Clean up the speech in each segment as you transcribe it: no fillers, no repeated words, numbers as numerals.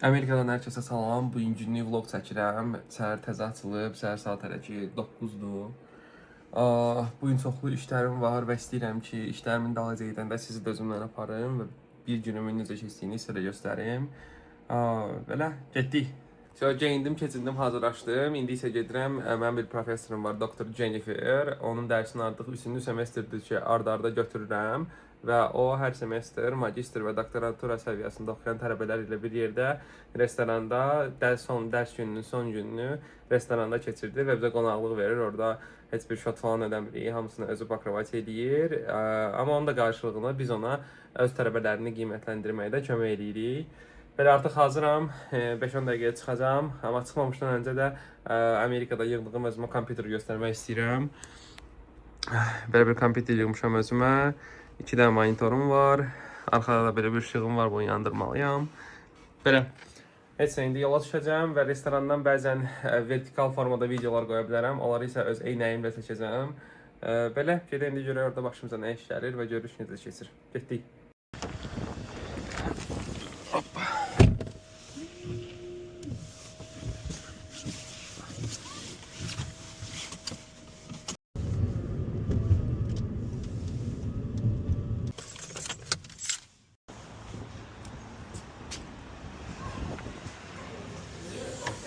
Amerikadan hər kəsə salam. Bugünkü günlük vlog çəkirəm. Səhər təzə açılıb, səhər saat hələ ki 9-dur. Bugün çoxlu işlərim var və istəyirəm ki, işlərimin dalınca gedəndə sizi də özümlə aparım və bir günümün necə keçdiyini sizə də göstərim. Belə getdik. Geyindim, keçindim, hazırlaşdım. İndi isə gedirəm. Mənim bir professorum var, Dr. Jennifer. Onun dərsini artıq 3-cü semestrdir ki, ard-arda götürürəm. Və o hər semestr magistr və doktoratura səviyyəsində oxuyan tələbələr ilə bir yerdə restoranda dərs gününün son gününü restoranda keçirdi və bizə qonaqlıq verir. Orada heç bir şot falan ödəmirik, hamısını özü bakravasiya edir. Amma onun da qarşılığında biz ona öz tələbələrini qiymətləndirməkdə kömək edirik. Belə artıq hazıram, 5-10 dəqiqəyə çıxacağam. Amma çıxmamışdan öncə də Amerikada yığdığım özümə kompüteri göstərmək istəyirəm. Belə bir kompüter yığmışam özümə. 2 dənə monitorum var. Arxada da belə bir ışığım var, bunu yandırmalıyam. Belə. Heç indi yola düşəcəm və restorandan bəzən vertikal formada videolar qoya bilərəm. Onları isə öz eynəyimlə çəkəcəm. Belə, gedək indi görək orada başımıza nə iş gəlir və görüş necə keçir. Getdik.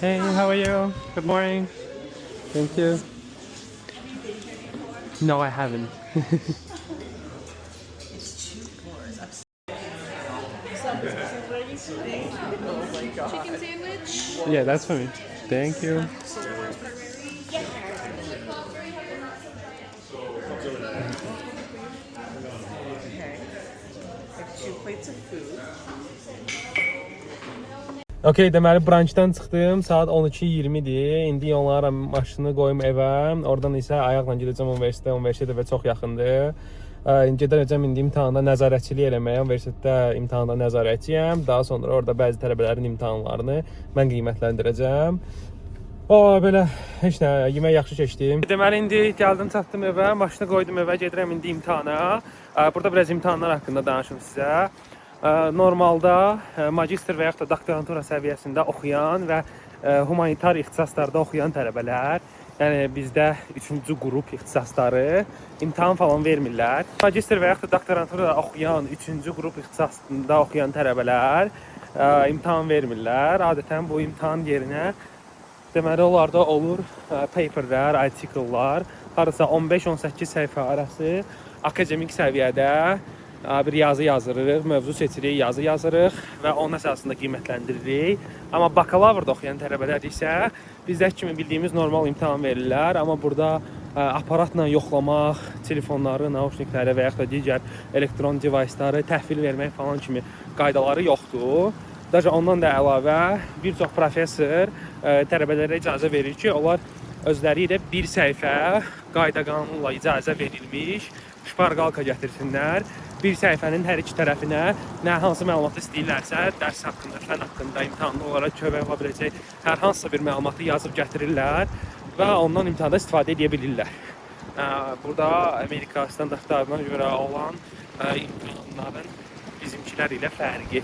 Hey, how are you? Good morning. Thank you. No, I haven't. Chicken sandwich. Yeah, that's for me. Thank you. Okay. Like 2 plates of food. Okey, deməli branchdan çıxdım. Saat 12:20-dir. İndi yollara maşını qoyum evə. Oradan isə ayaqla gedəcəm universitetə. Universitet evə çox yaxındır. Gedəcəm indi imtahanda nəzarətçilik eləməyə. Universitetdə imtahanda nəzarətçiyəm. Daha sonra orada bəzi tələbələrin imtahanlarını mən qiymətləndirəcəm. Belə heç nə, yemək yaxşı keçdi. Deməli indi gəldim, çatdım evə, maşını qoydum evə, gedirəm indi imtahana. Burada biraz imtahanlar haqqında danışım sizə. Normalda magistr və yaxud da doktorantura səviyyəsində oxuyan və humanitar ixtisaslarda oxuyan tələbələr, yəni bizdə 3-cü qrup ixtisasları imtahan falan vermirlər. Magistr və yaxud da doktorantura oxuyan 3-cü qrup ixtisasında oxuyan tələbələr imtahan vermirlər. Adətən bu imtahan yerinə deməli onlarda olur paperlər, artikellər, harasa 15-18 səhifə arası akademik səviyyədə bir yazı yazırıq, mövzu seçirik, yazı yazırıq və onun əsasında qiymətləndiririk. Amma bakalavrda oxuyan tələbələr isə bizdəki kimi bildiyimiz normal imtahan verirlər. Amma burada aparatla yoxlamaq, telefonları, naushnikləri və yaxud da digər elektron device'ları təhvil vermək falan kimi qaydaları yoxdur. Daha ondan da əlavə bir çox professor tələbələrə icazə verir ki, onlar özləri ilə bir səhifə qayda qanunla icazə verilmiş şparqalka gətirsinlər. Bir səhifənin hər iki tərəfinə nə hansı məlumat istəyirlərsə, dərs haqqında, fən haqqında, imtahanlı olaraq kömək ola biləcək hər hansısa bir məlumatı yazıb gətirirlər və ondan imtahanda istifadə edə bilirlər. Burada Amerika standartlarına görə olan imtahanların bizimkilər ilə fərqi.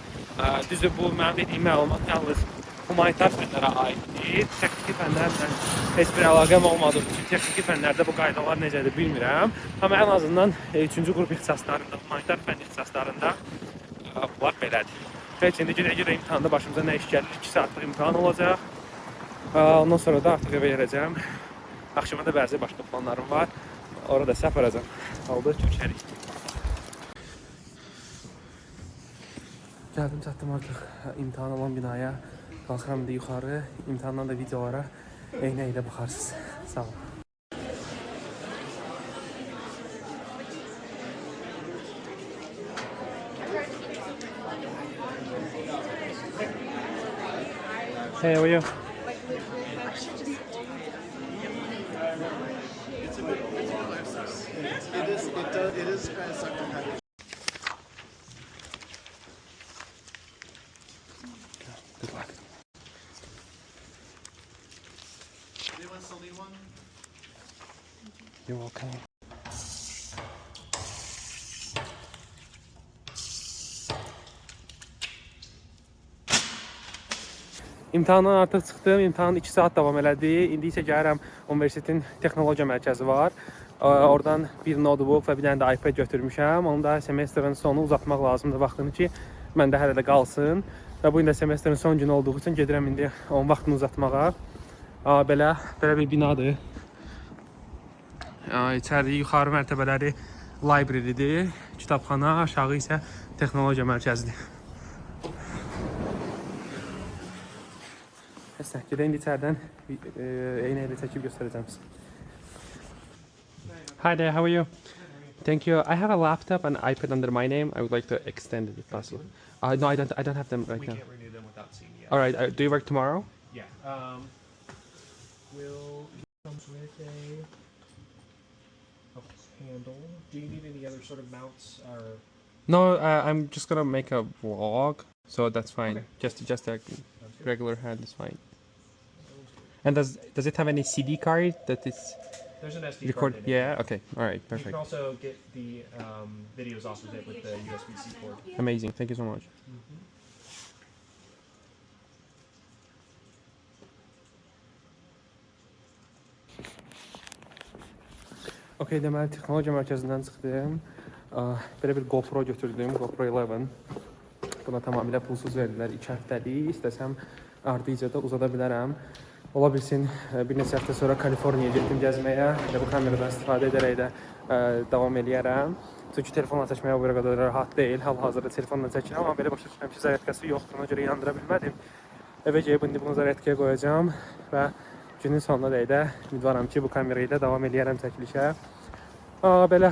Düzdür, bu mənim dediyim məlumat yalnız humanitar fənlərə aiddir. Texniki fənlərlə heç bir əlaqəm olmadığı üçün texniki fənlərdə bu qaydalar necədir bilmirəm. Amma ən azından 3-cü qrup ixtisaslarında, humanitar fən ixtisaslarında bunlar belədir. Heç indi görə imtahanda başımıza nə iş gəlir? 2 saatlıq imtahan olacaq. Ondan sonra da artıq evə gələcəm. Axşama da bəzi başqa planlarım var. Orada isə aparacam. Oldu, köçərik. Gəldim, çatdım artıq imtahan olan binaya. Qalxıram da yuxarı, imtahandan da videolara eynəklə baxarsınız. Sağ olun. Hey, how are you? It is kind of sucked to have it. Good luck. Anyone still need one? You're welcome. İmtahandan artıq çıxdım. İmtahan 2 saat davam elədi. İndi isə gəlirəm universitetin texnologiya mərkəzi var. Oradan bir notebook və bir dənə də iPad götürmüşəm. Onu da semestrin sonu uzatmaq lazımdır vaxtını ki, məndə hələ də qalsın. Və bu gün də semestrin son günü olduğu üçün gedirəm indi onun vaxtını uzatmağa. Belə bir binadır. İçəri yuxarı mərtəbələri library'dir, kitabxana, aşağı isə texnologiya mərkəzidir. Həsən, gedək indi içərdən eynə ilə çəkib göstərəcəm sizə. Hi there, how are you? Thank you. I have a laptop and iPad under my name. I would like to extend it if possible. No, I don't have them right now. We can't renew them without seeing the All right, do you work tomorrow? Yeah. It comes with a handle. Do you need any other sort of mounts or? No, I'm just gonna make a vlog, so that's fine. Okay. Just a regular hand is fine. And does it have any CD card that is There's an SD record? card in it. Yeah. Okay. All right. You can Perfect. also get the videos off of it with the USB-C port. Amazing. Thank you so much. Okay, deməli texnologiya mərkəzindən çıxdım. Belə bir GoPro götürdüm, GoPro 11. Buna tamamilə pulsuz verdilər 2 həftəlik. İstəsəm ardınca da uzada bilərəm. Ola bilsin bir neçə həftə sonra Kaliforniyaya getdim gəzməyə. Elə bu kameradan istifadə edərək də davam eləyərəm. Çünki telefonla çəkməyə o qədər rahat deyil. Hal-hazırda telefonla çəkirəm, amma belə başa düşürəm ki, zaryadkası yoxdur. Ona görə yandıra bilmədim. Evə gəlib indi bunu zaryadkaya qoyacağam və günün sonuna dək də ümidvaram ki, bu kamera ilə davam eləyərəm çəkilişə. Belə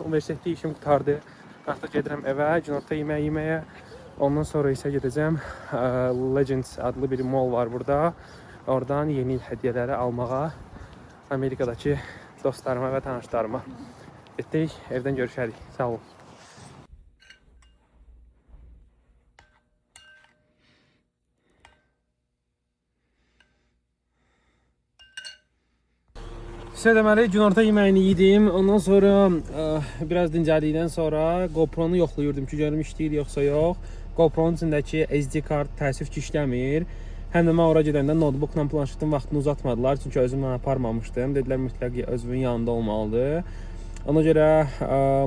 universitetdə işim qutardı. Artıq gedirəm evə, günorta yemək yeməyə. Ondan sonra isə gedəcəm Legends adlı bir mall var burada. Oradan yeni il hədiyyələri almağa Amerikadakı dostlarıma və tanışlarıma. Getdik, evdən görüşərik. Sağ olun. Deməli, günorta yeməyini yedim. Ondan sonra biraz dincəldikdən sonra GoPro-nu yoxlayırdım ki, görüm işləyir yoxsa yox. GoPro-nun içindəki SD kart təəssüf ki, işləmir. Həm də mən ora gedəndə notebookla planşetin vaxtını uzatmadılar, çünki özümlə aparmamışdım. Dedilər, mütləq özünün yanında olmalıdır. Ona görə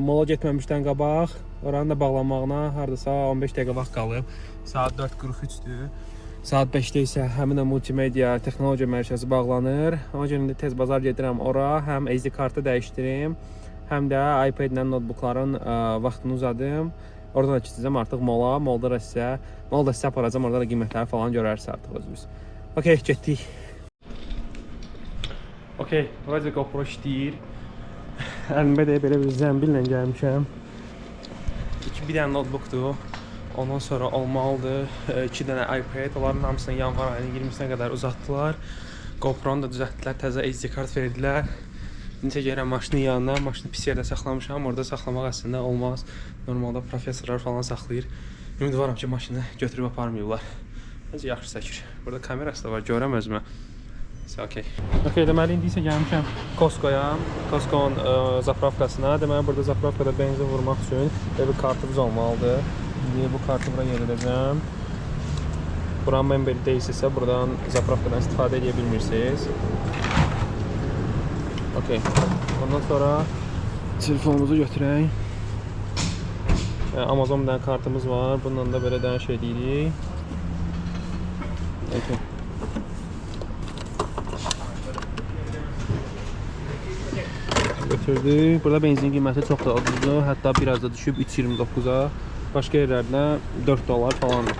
mola getməmişdən qabaq, oranın da bağlanmağına hardasa 15 dəqiqə vaxt qalıb. Saat 4:43-dür. Saat 5-də isə həmin multimedia texnologiya mərkəzi bağlanır. Ona görə indi tez bazar gedirəm ora, həm SD kartı dəyişdirim, həm də iPad ilə notebookların vaxtını uzadım. Oradan da keçəcəm artıq mola, molda da sizə aparacam, orada da qiymətləri falan görərsiniz artıq özünüz. Okay, getdik. Okay, burada GoPro işləyir. Əlimdə də belə bir zəmbillə gəlmişəm. Bir dənə notebookdur. Ondan sonra olmalıdır 2 dənə iPad. Onların hamısını yanvar ayının 20-sinə qədər uzatdılar. GoPro-nu da düzəltdilər, təzə SD kart verdilər. İndi gəlirəm maşının yanına. Maşını pis yerdə saxlamışam. Orada saxlamaq əslində olmaz. Normalda professorlar falan saxlayır. Ümidvaram ki, maşını götürüb aparmayıblar. Məncə yaxşı çəkir. Burada kamerası da var, görəm özümə. Okay. Okay, deməli indi isə gəlmişəm Costco-ya. Costco-nun zapravkasına. Deməli burada zapravkada benzin vurmaq üçün bir kartımız olmalıdır. İndi bu kartı bura yeridəcəm. Buranın member deyilsinizsə, buradan zapravkadan istifadə edə bilmirsiniz. Okay. Ondan sonra telefonumuzu götürək. Amazon bir dənə kartımız var. Bundan da belə dənə şey deyirik. Okay. Götürdük. Burada benzin qiyməti çox da ucuzdur. Hətta biraz da düşüb 3.29-a. Başqa yerlərdə $4 falandır.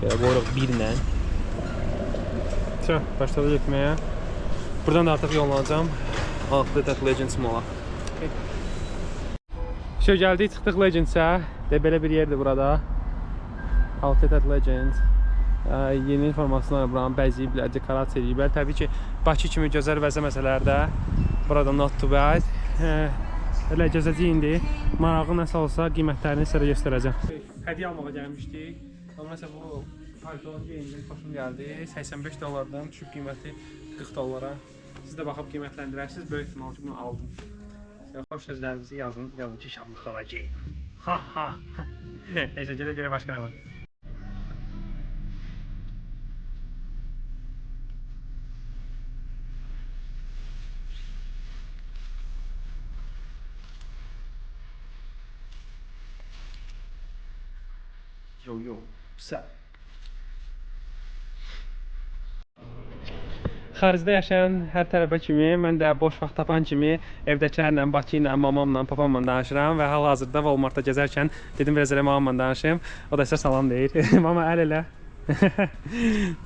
Belə qoyuruq 1-lə. Başladı getməyə. Buradan da artıq yollanacağım Outlet Legends Mall-a. Gəldik, çıxdıq Legends-ə. Belə bir yerdir burada. Outlet Legends. Yeni informasyonlar buranı bəzəyiblər, dekorasiya ediblər. Təbii ki, Bakı kimi gözəl vəzəməsələrdə burada not to bad. Elə gəzəcəyik indi. Marağı nəsə olsa qiymətlərini sizə göstərəcəm. Hədiyyə almağa gəlmişdik. Amma məsələn bu paltonu geyindim, xoşum gəldi. $85-dan düşüb qiyməti $40. Siz də baxıb qiymətləndirərsiniz. Böyük ehtimal ki, bunu aldım. Xoş sözlərinizi yazın ki, şamlıq alacağım. Ha ha. Neyse gələ başqa nə var. Yo, sən. Xaricdə yaşayan hər tərəfə kimi, mən də boş vaxt tapan kimi evdəkilərlə, Bakı ilə, mamamla, papamla danışıram və hal-hazırda Walmartda gəzərkən dedim biraz elə mamamla danışım. O da sizə salam deyir. Mama əl elə.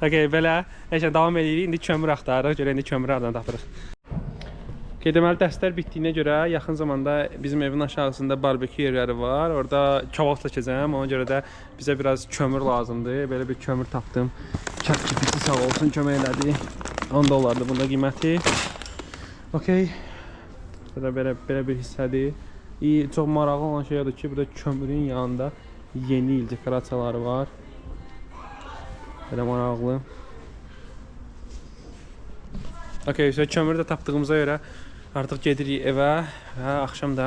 Okay, belə. Nəysə davam edirik. İndi kömür axtarırıq. Görə indi kömürü hardan tapırıq. Okay, deməli dərslər bitdiyinə görə yaxın zamanda bizim evin aşağısında barbekü yerləri var. Orada kebab çəkəcəm. Ona görə də bizə biraz kömür lazımdır. Belə bir kömür tapdım. ChatGPT sağ olsun kömək elədi. 10 dollardır bunda qiyməti. Okay. Belə bir hissədir. Çox maraqlı olan şey odur ki, burada kömürün yanında yeni il dekorasiyaları var. Belə maraqlı. Okay, kömürü də tapdığımıza görə artıq gedirik evə və axşam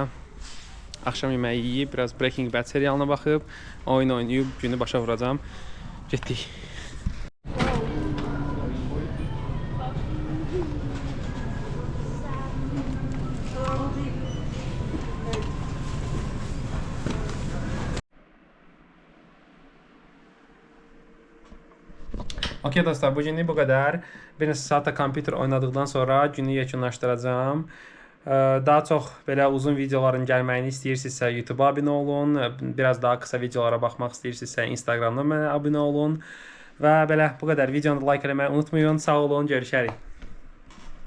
yeməyi yeyib, biraz Breaking Bad serialına baxıb, oyun oynayıb günü başa vuracam. Getdik. Okey dostlar, bugünlük bu qədər. Bir neçə saatda kompüter oynadıqdan sonra günü yekunlaşdıracağam. Daha çox belə uzun videoların gəlməyini istəyirsinizsə YouTube-a abunə olun. Biraz daha qısa videolara baxmaq istəyirsinizsə Instagramdan mənə abunə olun. Və belə bu qədər. Videonu like eləməyi unutmayın. Sağ olun, görüşərik.